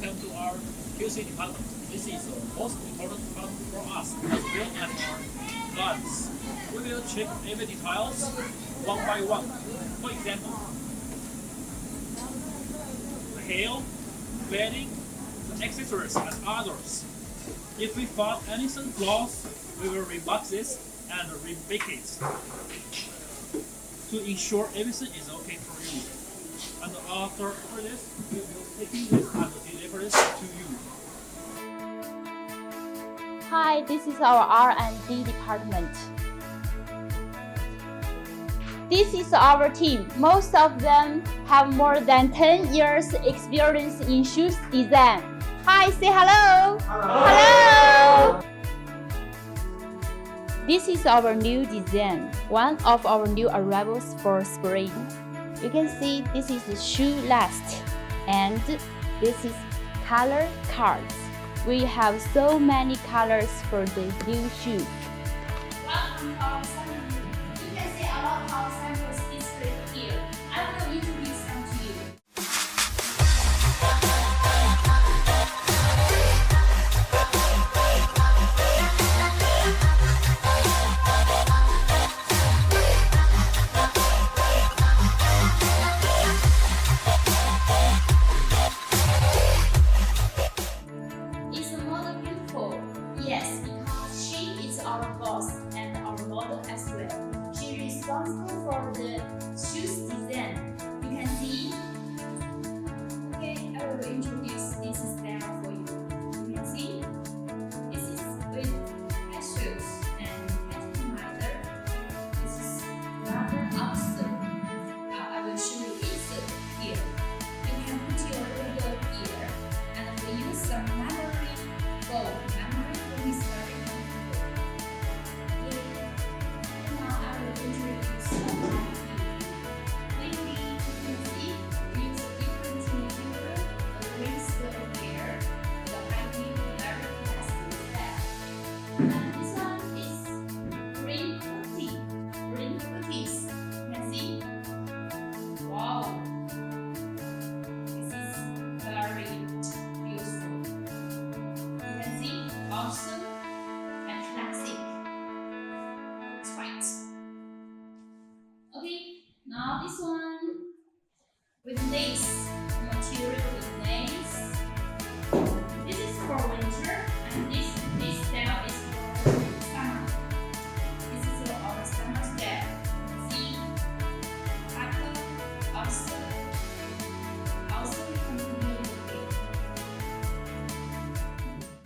welcome to our QC department. This is the most important part for us as well as our clients. We will check every details one by one. For example, the hair, bedding, the accessories and others. If we find anything flaws, we will remark this and remake it to ensure everything is okay for you. And after this, we will take this and deliver this to you. Hi, this is our R&D department. This is our team. Most of them have more than 10 years experience in shoes design. Hi, say hello. Hello. This is our new design, one of our new arrivals for spring. You can see this is the shoe last, and this is color cards. We have so many colors for the new shoe. Welcome to our sandals. You can see a lot of our samples displayed here. I will introduce them to you. Is the model beautiful? Yes, because she is our boss and our model as well. She is responsible for the